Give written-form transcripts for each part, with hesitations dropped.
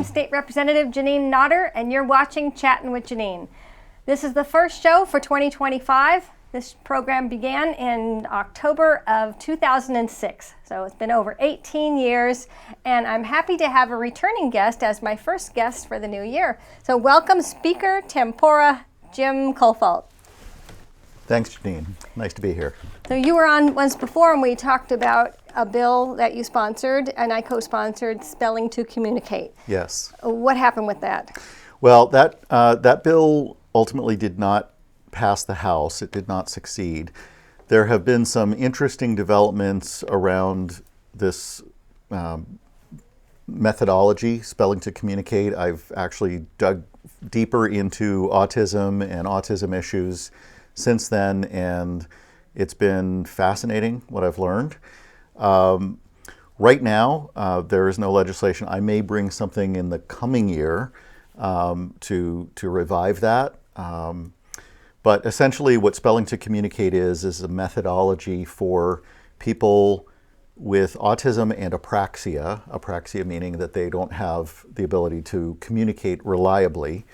State Representative Jeanine Nodder, and you're watching Chattin' with Jeanine. This is the first show for 2025. This program began in October of 2006, so it's been over 18 years, and I'm happy to have a returning guest as my first guest for the new year. So welcome Speaker Tempora Jim Colfault. Thanks, Jeanine. Nice to be here. So you were on once before and we talked about a bill that you sponsored and I co-sponsored, Spelling to Communicate. Yes. What happened with that? Well, that bill ultimately did not pass the House. It did not succeed. There have been some interesting developments around this methodology, Spelling to Communicate. I've actually dug deeper into autism and autism issues since then, and it's been fascinating what I've learned. Right now, there is no legislation. I may bring something in the coming year to revive that. But essentially what Spelling to Communicate is a methodology for people with autism and apraxia meaning that they don't have the ability to communicate reliably.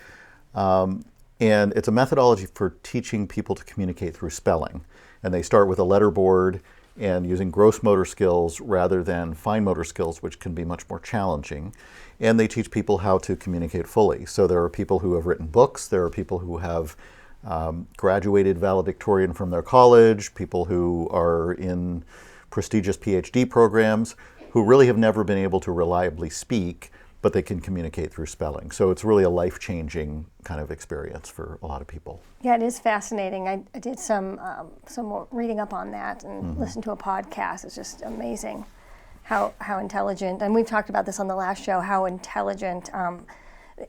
And it's a methodology for teaching people to communicate through spelling. And they start with a letter board and using gross motor skills rather than fine motor skills, which can be much more challenging. And they teach people how to communicate fully. So there are people who have written books, there are people who have graduated valedictorian from their college, people who are in prestigious PhD programs, who really have never been able to reliably speak, but they can communicate through spelling. So it's really a life-changing kind of experience for a lot of people. Yeah, it is fascinating. I did some more reading up on that and listened to a podcast. It's just amazing how intelligent, and we've talked about this on the last show, how intelligent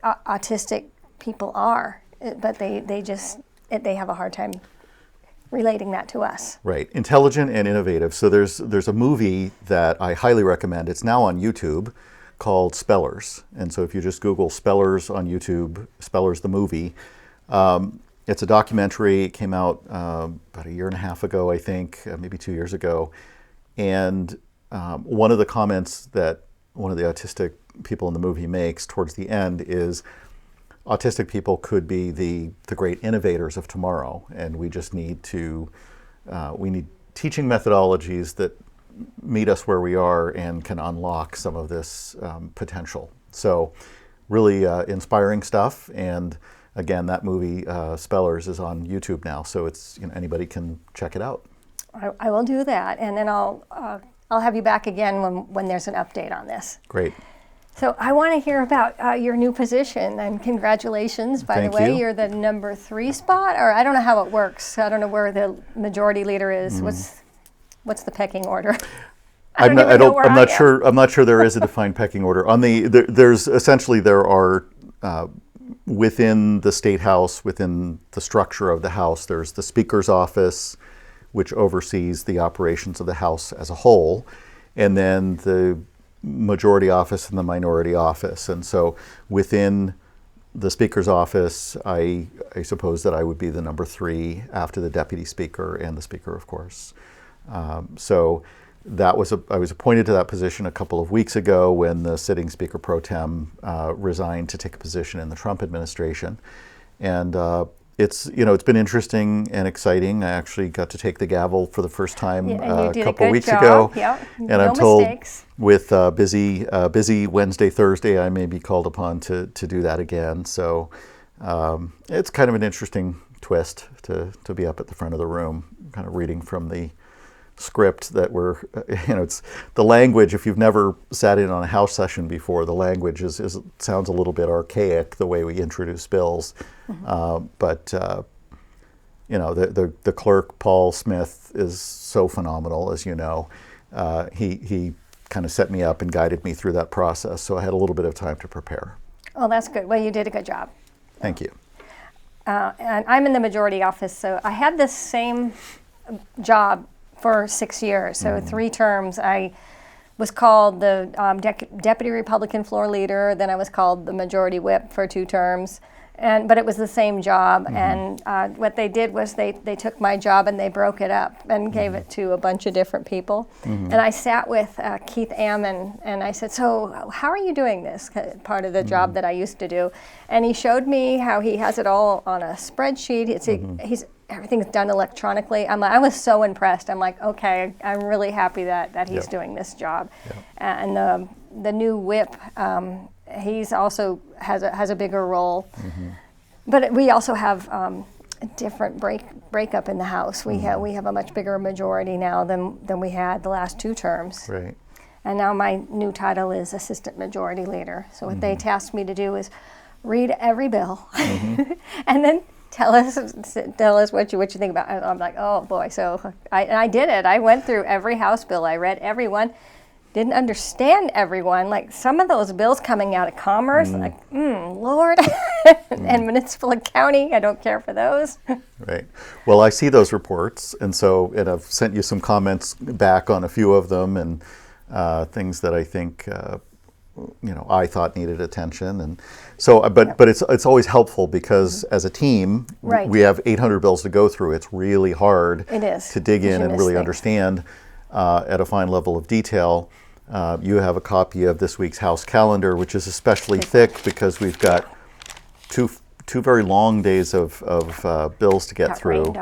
autistic people are, but they have a hard time relating that to us. Right, intelligent and innovative. So there's a movie that I highly recommend. It's now on YouTube, called Spellers. And so if you just Google Spellers on YouTube, Spellers the movie, it's a documentary. It came out about a year and a half ago, I think, maybe 2 years ago. And one of the comments that one of the autistic people in the movie makes towards the end is autistic people could be the great innovators of tomorrow. And we just need we need teaching methodologies that meet us where we are and can unlock some of this potential. So really inspiring stuff. And again, that movie, Spellers, is on YouTube now. So it's, anybody can check it out. I will do that. And then I'll have you back again when there's an update on this. Great. So I want to hear about your new position, and congratulations, by the way. Thank you. You're the number 3 spot, or I don't know how it works. I don't know where the majority leader is. What's the pecking order? I'm not sure there is a defined pecking order. There are within the State House, within the structure of the House, there's the Speaker's office, which oversees the operations of the House as a whole, and then the majority office and the minority office. And so within the Speaker's office, I suppose that I would be the number 3 after the Deputy Speaker and the Speaker, of course. So I was appointed to that position a couple of weeks ago when the sitting Speaker Pro Tem resigned to take a position in the Trump administration. And it's been interesting and exciting. I actually got to take the gavel for the first time a couple weeks ago. Yep. And no I'm told mistakes. With busy Wednesday, Thursday, I may be called upon to do that again. So it's kind of an interesting twist to be up at the front of the room, kind of reading from the script that it's the language. If you've never sat in on a House session before, the language sounds a little bit archaic, the way we introduce bills. But the clerk, Paul Smith, is so phenomenal, as you know. He kind of set me up and guided me through that process, so I had a little bit of time to prepare. Well, that's good. Well, you did a good job. Thank you. And I'm in the majority office, so I had this same job for 6 years, so 3 terms. I was called the Deputy Republican Floor Leader, then I was called the Majority Whip for 2 terms, but it was the same job. And what they did was they took my job and they broke it up and gave it to a bunch of different people. And I sat with Keith Ammon and I said, so how are you doing this part of the job that I used to do? And he showed me how he has it all on a spreadsheet. Everything's done electronically. I was so impressed. I'm like, okay, I'm really happy that he's doing this job. And the new whip, he's also has a bigger role. But we also have a different breakup in the House. We have a much bigger majority now than we had the last 2 terms. Right. And now my new title is Assistant Majority Leader. So what they tasked me to do is read every bill and then tell us what you think about it. I'm like, oh boy. So I did it. I went through every House bill. I read every one. Didn't understand everyone. Like some of those bills coming out of Commerce, Lord, and municipal and county, I don't care for those. Right. Well, I see those reports, and I've sent you some comments back on a few of them, and things that I think I thought needed attention, and so. But it's always helpful because as a team, we have 800 bills to go through. It's really hard to dig in and really understand at a fine level of detail. You have a copy of this week's House calendar, which is especially thick because we've got two very long days of bills to get through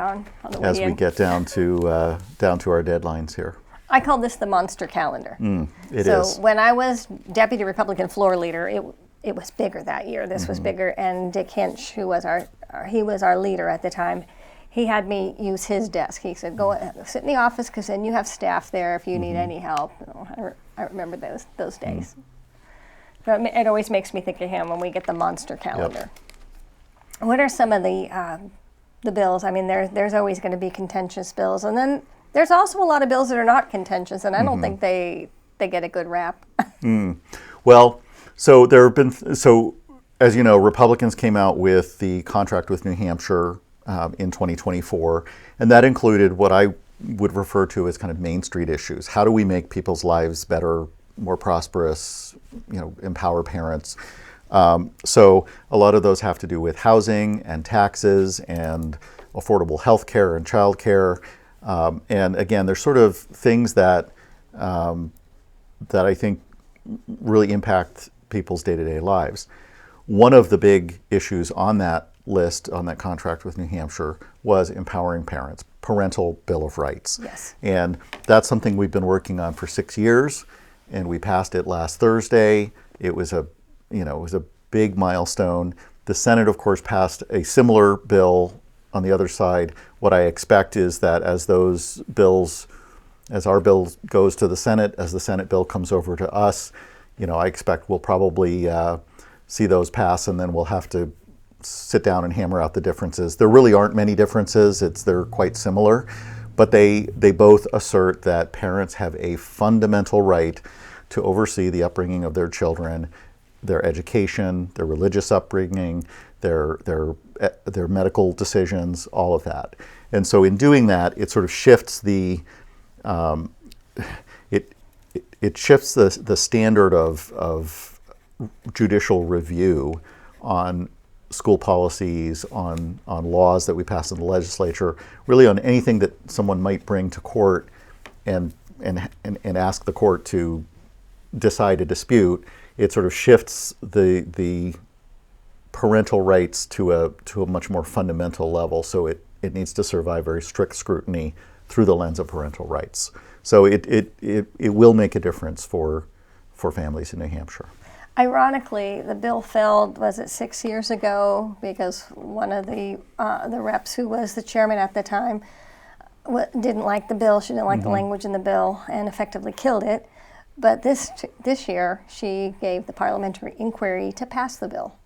as we get down to our deadlines here. I call this the monster calendar. It is. So when I was Deputy Republican Floor Leader, it was bigger that year. This was bigger, and Dick Hinch, who was our leader at the time, he had me use his desk. He said, go sit in the office because then you have staff there if you need any help. I remember those days. But it always makes me think of him when we get the monster calendar. What are some of the bills? I mean, there's always going to be contentious bills. And then there's also a lot of bills that are not contentious, and I don't think they get a good rap. Well, so there have been, as you know, Republicans came out with the contract with New Hampshire in 2024, and that included what I would refer to as kind of Main Street issues. How do we make people's lives better, more prosperous, empower parents? So a lot of those have to do with housing and taxes and affordable health care and child care. And again, they're sort of things that I think really impact people's day-to-day lives. One of the big issues on that list, on that contract with New Hampshire, was empowering parents, parental Bill of Rights. Yes. And that's something we've been working on for 6 years, and we passed it last Thursday. It was a big milestone. The Senate, of course, passed a similar bill on the other side. What I expect is that as our bill goes to the Senate, as the Senate bill comes over to us, I expect we'll probably see those pass, and then we'll have to sit down and hammer out the differences. There really aren't many differences. They're quite similar, but they both assert that parents have a fundamental right to oversee the upbringing of their children, their education, their religious upbringing, their medical decisions, all of that. And so in doing that, it sort of shifts the standard of judicial review on school policies, on laws that we pass in the legislature, really on anything that someone might bring to court and ask the court to decide a dispute. It sort of shifts the parental rights to a much more fundamental level. So it needs to survive very strict scrutiny through the lens of parental rights. So it will make a difference for families in New Hampshire. Ironically, the bill failed, was it 6 years ago, because one of the reps who was the chairman at the time didn't like the bill. She didn't like the language in the bill and effectively killed it. But this year, she gave the parliamentary inquiry to pass the bill.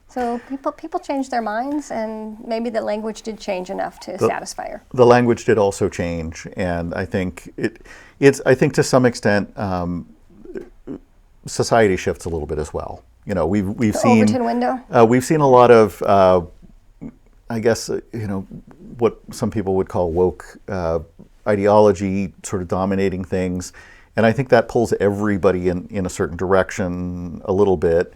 So people changed their minds, and maybe the language did change enough to satisfy her. The language did also change, and I think I think to some extent society shifts a little bit as well. We've seen Overton window. We've seen a lot of I guess what some people would call woke ideology sort of dominating things. And I think that pulls everybody in a certain direction a little bit.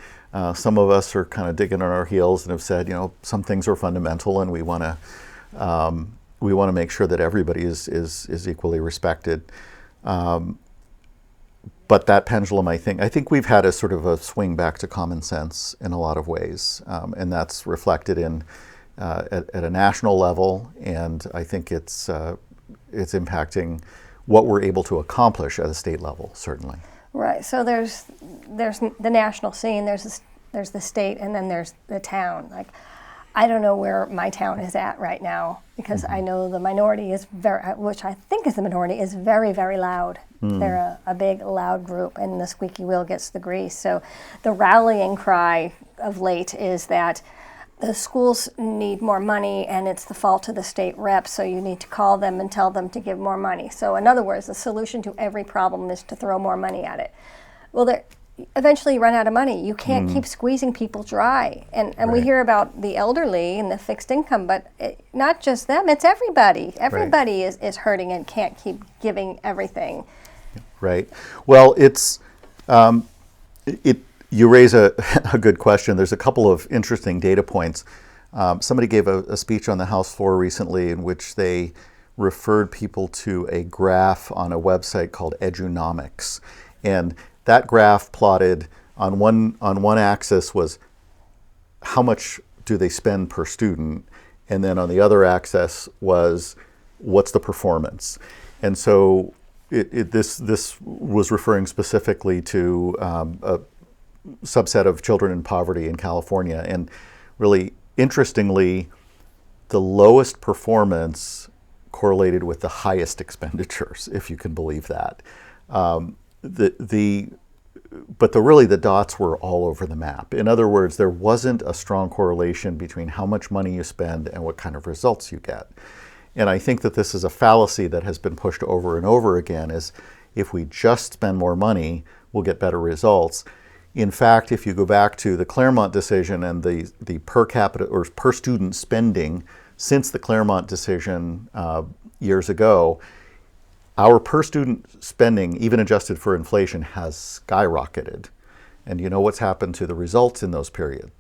Some of us are kind of digging on our heels and have said, some things are fundamental, and we want to make sure that everybody is equally respected. But that pendulum, I think we've had a sort of a swing back to common sense in a lot of ways, and that's reflected in at a national level, and I think it's impacting what we're able to accomplish at a state level, certainly. Right. So there's the national scene, there's the state, and then there's the town. Like, I don't know where my town is at right now, because I know the minority is which I think is the minority, is very, very loud. They're a big, loud group, and the squeaky wheel gets the grease. So the rallying cry of late is that the schools need more money, and it's the fault of the state reps, so you need to call them and tell them to give more money. So in other words, the solution to every problem is to throw more money at it. Well, eventually you run out of money. You can't keep squeezing people dry. And right. We hear about the elderly and the fixed income, but not just them, it's everybody. Everybody right. is hurting and can't keep giving everything. Right. Well, you raise a good question. There's a couple of interesting data points. Somebody gave a speech on the House floor recently in which they referred people to a graph on a website called Edunomics. And that graph plotted on one axis was how much do they spend per student, and then on the other axis was what's the performance. And so this was referring specifically to a subset of children in poverty in California. And really interestingly, the lowest performance correlated with the highest expenditures, if you can believe that. But the dots were all over the map. In other words, there wasn't a strong correlation between how much money you spend and what kind of results you get. And I think that this is a fallacy that has been pushed over and over again, is if we just spend more money, we'll get better results. In fact, if you go back to the Claremont decision and the per capita or per student spending since the Claremont decision years ago, our per student spending, even adjusted for inflation, has skyrocketed. And you know what's happened to the results in those periods?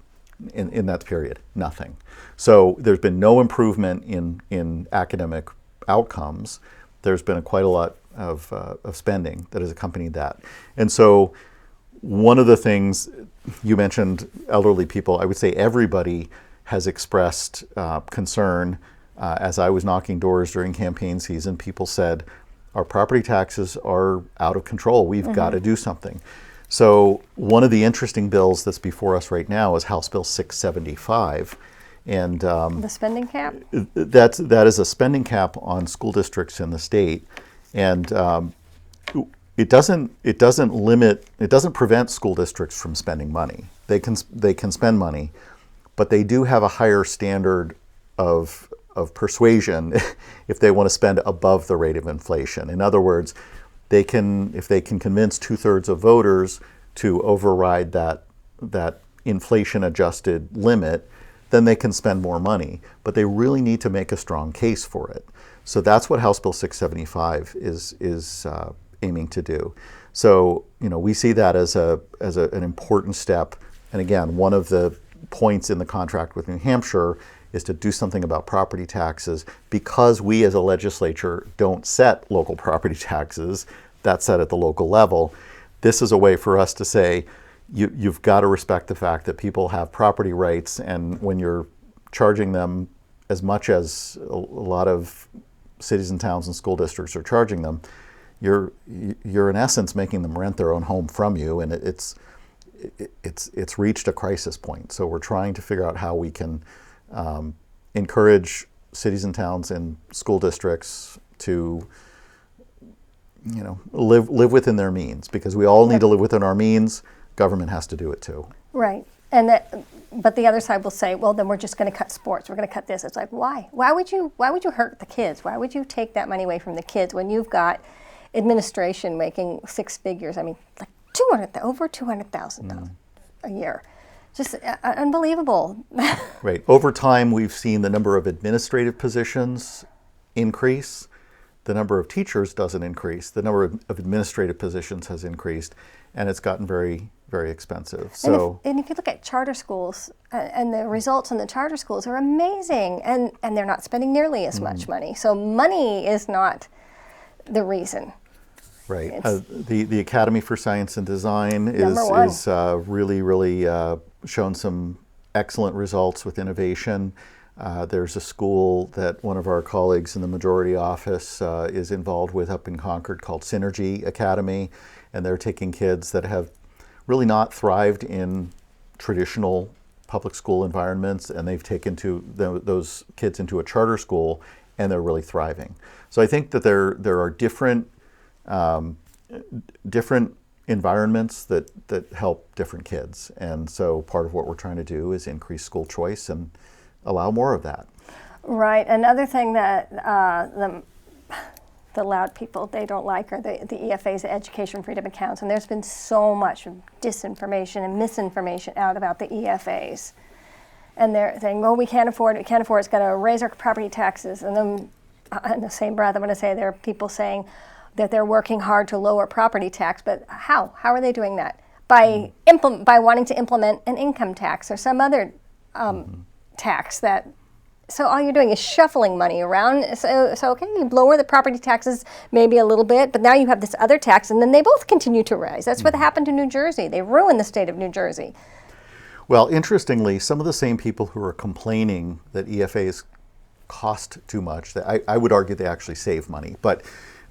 In that period? Nothing. So there's been no improvement in academic outcomes. There's been quite a lot of spending that has accompanied that. And so one of the things you mentioned, elderly people, I would say everybody has expressed concern. As I was knocking doors during campaign season, people said, our property taxes are out of control. We've got to do something. So one of the interesting bills that's before us right now is House Bill 675. And the spending cap? That is a spending cap on school districts in the state. And it doesn't prevent school districts from spending money. They can spend money, but they do have a higher standard of persuasion if they want to spend above the rate of inflation. In other words, if they can convince 2/3 of voters to override that inflation-adjusted limit, then they can spend more money. But they really need to make a strong case for it. So that's what House Bill 675 is aiming to do. So we see that as an important step. And again, one of the points in the contract with New Hampshire is to do something about property taxes, because we as a legislature don't set local property taxes. That's set at the local level. This is a way for us to say, you've got to respect the fact that people have property rights, and when you're charging them as much as a lot of cities and towns and school districts are charging them, you're in essence making them rent their own home from you, and it's reached a crisis point. So we're trying to figure out how we can encourage cities and towns and school districts to live within their means, because we all need to live within our means. Government has to do it too. Right. But the other side will say, well, then we're just going to cut sports. We're going to cut this. It's like, why? Why would you hurt the kids? Why would you take that money away from the kids when you've got administration making six figures? I mean, like over $200,000 a year. Just unbelievable. Right. Over time, we've seen the number of administrative positions increase, the number of teachers doesn't increase. The number of administrative positions has increased, and it's gotten very, very expensive. So, and if you look at charter schools, and the results in the charter schools are amazing, and they're not spending nearly as much money. So money is not the reason. right. The Academy for Science and Design is really shown some excellent results with innovation. There's a school that one of our colleagues in the majority office is involved with up in Concord called Synergy Academy, and they're taking kids that have really not thrived in traditional public school environments, and they've taken those kids into a charter school, and they're really thriving. So I think that there are different environments that help different kids, and so part of what we're trying to do is increase school choice and allow more of that. Right. Another thing that the loud people, they don't like are the EFAs, the Education Freedom Accounts, and there's been so much disinformation and misinformation out about the EFAs. And they're saying, well, we can't afford it, it's going to raise our property taxes. And then in the same breath, I'm going to say there are people saying that they're working hard to lower property tax, but how? How are they doing that? By wanting to implement an income tax or some other tax that, so all you're doing is shuffling money around. So okay, you lower the property taxes maybe a little bit, but now you have this other tax, and then they both continue to rise. That's what happened to New Jersey. They ruined the state of New Jersey. Well, interestingly, some of the same people who are complaining that EFAs cost too much, I would argue they actually save money, but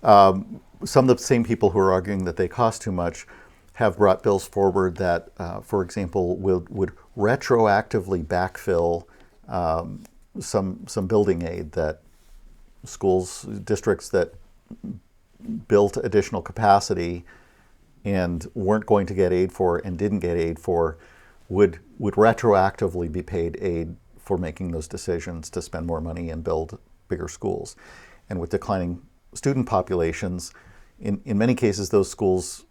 some of the same people who are arguing that they cost too much have brought bills forward that, for example, would retroactively backfill some building aid that districts that built additional capacity and weren't going to get aid for and didn't get aid for would retroactively be paid aid for making those decisions to spend more money and build bigger schools. And with declining student populations, in many cases those schools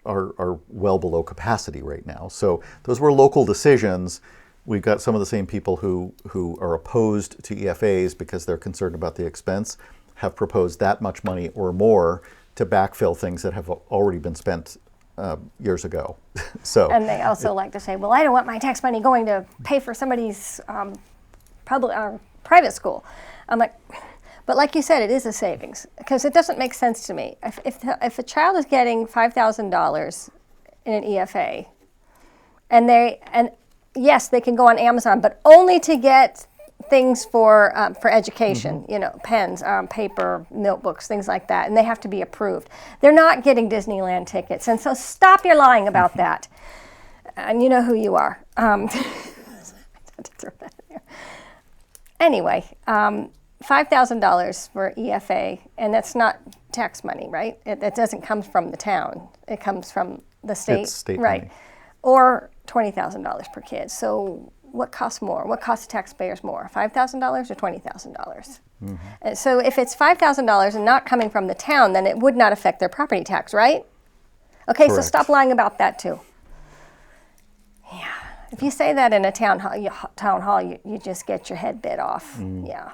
are well below capacity right now. So those were local decisions. We've got some of the same people who are opposed to EFAs because they're concerned about the expense, have proposed that much money or more to backfill things that have already been spent years ago. And they also like to say, well, I don't want my tax money going to pay for somebody's public or private school. I'm like, but like you said, it is a savings, because it doesn't make sense to me. If a child is getting $5,000 in an EFA, and yes, they can go on Amazon, but only to get things for education, pens, paper, notebooks, things like that, and they have to be approved. They're not getting Disneyland tickets, and so stop your lying about that. And you know who you are. Anyway, $5,000 for EFA, and that's not tax money, right? It doesn't come from the town. It comes from the state. It's state right. money. Or $20,000 per kid. So what costs more? What costs taxpayers more, $5,000 or $20,000? And so if it's $5,000 and not coming from the town, then it would not affect their property tax, right? Okay, Correct. So stop lying about that too. Yeah. If you say that in a town hall, you just get your head bit off. Yeah.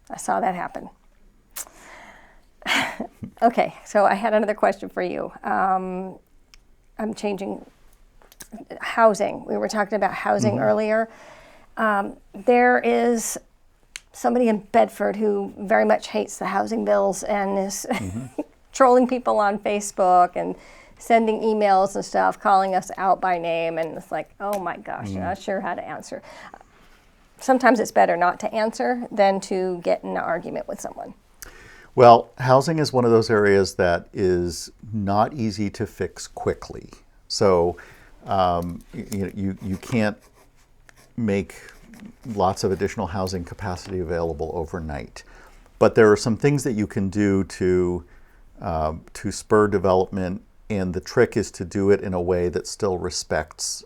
I saw that happen. Okay, so I had another question for you. I'm changing housing. We were talking about housing earlier. There is somebody in Bedford who very much hates the housing bills and is trolling people on Facebook and sending emails and stuff, calling us out by name. And it's like, oh my gosh, I'm not sure how to answer. Sometimes it's better not to answer than to get in an argument with someone. Well, housing is one of those areas that is not easy to fix quickly. So you can't make lots of additional housing capacity available overnight. But there are some things that you can do to spur development, and the trick is to do it in a way that still respects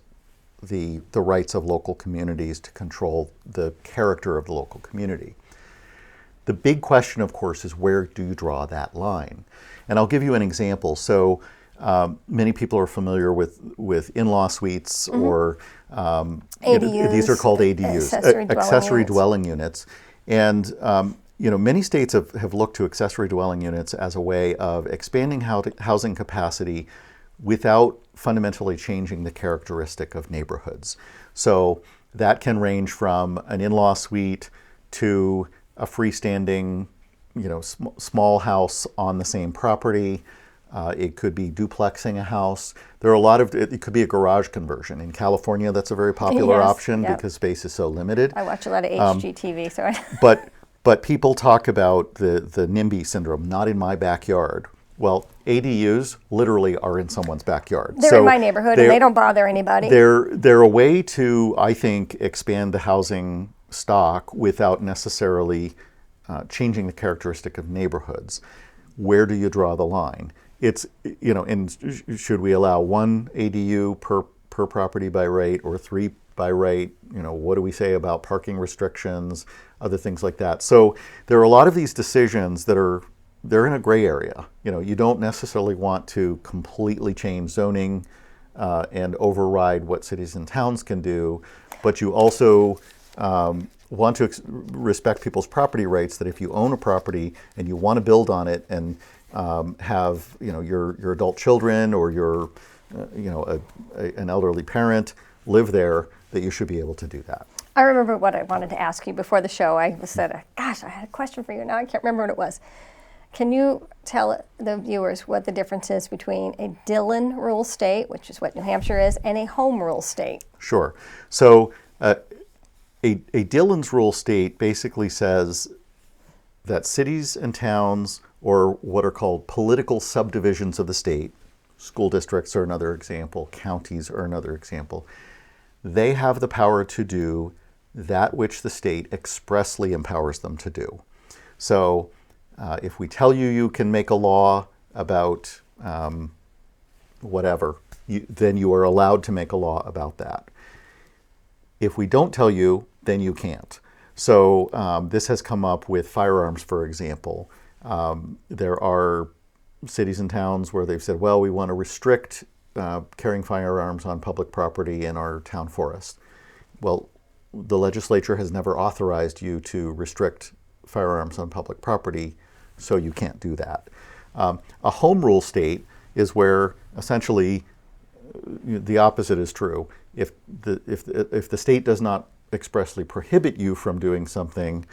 the rights of local communities to control the character of the local community. The big question, of course, is where do you draw that line? And I'll give you an example. So many people are familiar with in-law suites or ADUs, these are called ADUs, accessory dwelling units. And many states have looked to accessory dwelling units as a way of expanding housing capacity without fundamentally changing the characteristic of neighborhoods. So that can range from an in-law suite to a freestanding, small house on the same property. It could be duplexing a house. There are a lot of, it could be a garage conversion. In California, that's a very popular option because space is so limited. I watch a lot of HGTV, so But people talk about the NIMBY syndrome, not in my backyard. Well, ADUs literally are in someone's backyard. They're in my neighborhood and they don't bother anybody. They're a way to, I think, expand the housing stock without necessarily changing the characteristic of neighborhoods. Where do you draw the line? It's, and should we allow one ADU per property by right or three by right? What do we say about parking restrictions, other things like that? So there are a lot of these decisions that they're in a gray area. You don't necessarily want to completely change zoning and override what cities and towns can do, but you also want to respect people's property rights, that if you own a property and you want to build on it and have your adult children or your an elderly parent live there, that you should be able to do that. I remember what I wanted to ask you before the show. I said, gosh, I had a question for you. Now I can't remember what it was. Can you tell the viewers what the difference is between a Dillon rule state, which is what New Hampshire is, and a home rule state? Sure. So a Dillon's rule state basically says that cities and towns, or what are called political subdivisions of the state, school districts are another example, counties are another example, they have the power to do that which the state expressly empowers them to do. So if we tell you can make a law about whatever, then you are allowed to make a law about that. If we don't tell you, then you can't. So this has come up with firearms, for example. There are cities and towns where they've said, well, we want to restrict carrying firearms on public property in our town forest. Well, the legislature has never authorized you to restrict firearms on public property, so you can't do that. A home rule state is where essentially the opposite is true. If the state does not expressly prohibit you from doing something,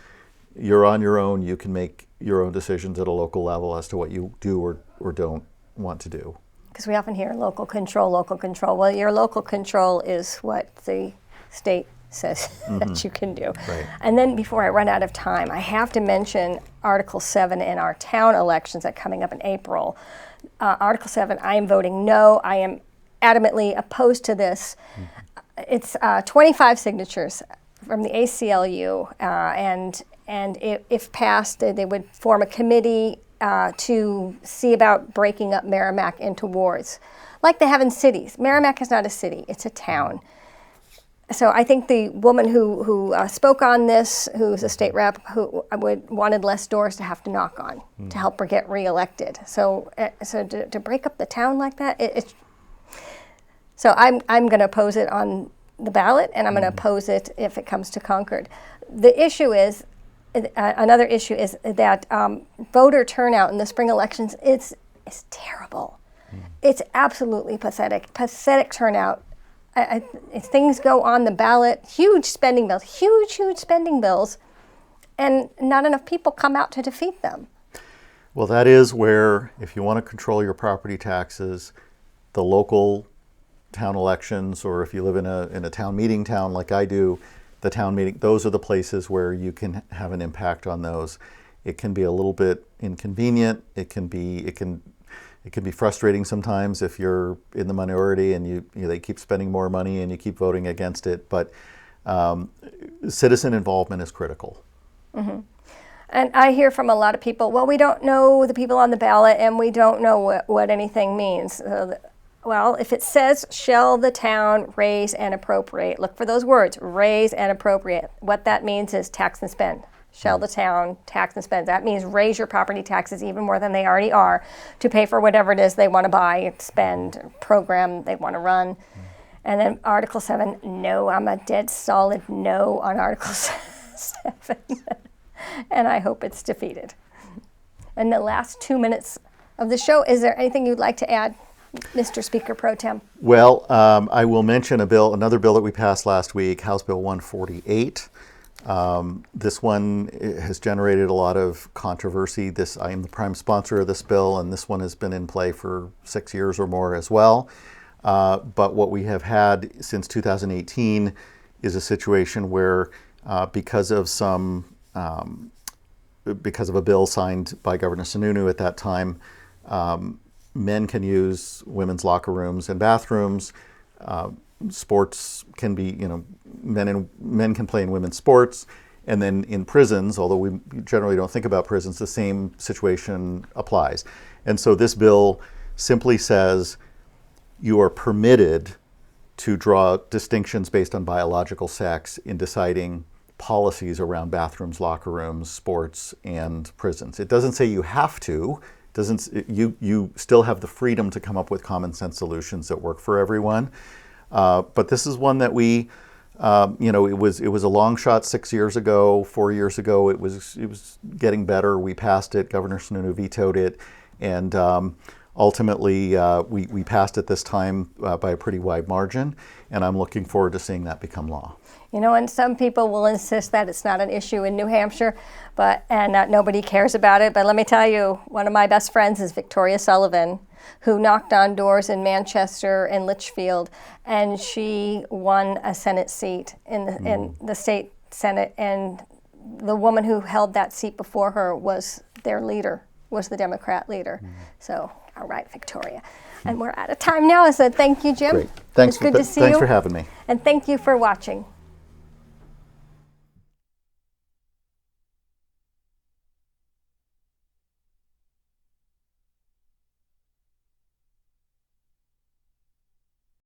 you're on your own. You can make your own decisions at a local level as to what you do or don't want to do. Because we often hear local control, local control. Well, your local control is what the state says that you can do. Right. And then before I run out of time, I have to mention Article 7 in our town elections that are coming up in April. Article 7, I am voting no. I am adamantly opposed to this. It's 25 signatures from the ACLU, and if passed, they would form a committee to see about breaking up Merrimack into wards, like they have in cities. Merrimack is not a city, it's a town. So I think the woman who spoke on this, who's a state rep, who wanted less doors to have to knock on to help her get reelected. So to break up the town like that, so I'm going to oppose it on the ballot, and I'm going to oppose it if it comes to Concord. The issue is, another issue is that voter turnout in the spring elections is terrible. It's absolutely pathetic turnout. If things go on the ballot, huge spending bills, and not enough people come out to defeat them. Well, that is where, if you want to control your property taxes, the local town elections, or if you live in a town meeting town like I do, the town meeting, those are the places where you can have an impact on those. It can be a little bit inconvenient. It can be frustrating sometimes if you're in the minority and they keep spending more money and you keep voting against it. But citizen involvement is critical. Mm-hmm. And I hear from a lot of people, well, we don't know the people on the ballot and we don't know what anything means. Well, if it says, shall the town raise and appropriate, look for those words, raise and appropriate. What that means is tax and spend. Shall the town tax and spend. That means raise your property taxes even more than they already are to pay for whatever it is they want to buy, spend, program they want to run. And then Article 7, no, I'm a dead solid no on Article 7. and I hope it's defeated. In the last 2 minutes of the show, is there anything you'd like to add, Mr. Speaker Pro Tem? Well, I will mention another bill that we passed last week, House Bill 148. This one has generated a lot of controversy. I am the prime sponsor of this bill, and this one has been in play for 6 years or more as well. But what we have had since 2018 is a situation where, because of a bill signed by Governor Sununu at that time, men can use women's locker rooms and bathrooms. Sports can be, men can play in women's sports. And then in prisons, although we generally don't think about prisons, the same situation applies. And so this bill simply says you are permitted to draw distinctions based on biological sex in deciding policies around bathrooms, locker rooms, sports, and prisons. It doesn't say you have to. You still have the freedom to come up with common sense solutions that work for everyone. But this is one that we, it was a long shot 6 years ago, 4 years ago. It was getting better. We passed it. Governor Sununu vetoed it, and ultimately we passed it this time by a pretty wide margin. And I'm looking forward to seeing that become law. And some people will insist that it's not an issue in New Hampshire, and that nobody cares about it. But let me tell you, one of my best friends is Victoria Sullivan, who knocked on doors in Manchester and Litchfield, and she won a Senate seat in the state Senate. And the woman who held that seat before her was their leader, was the Democrat leader. So, all right, Victoria. And we're out of time now, so thank you, Jim. Great. Thanks It's good to see you. Thanks for having me. And thank you for watching.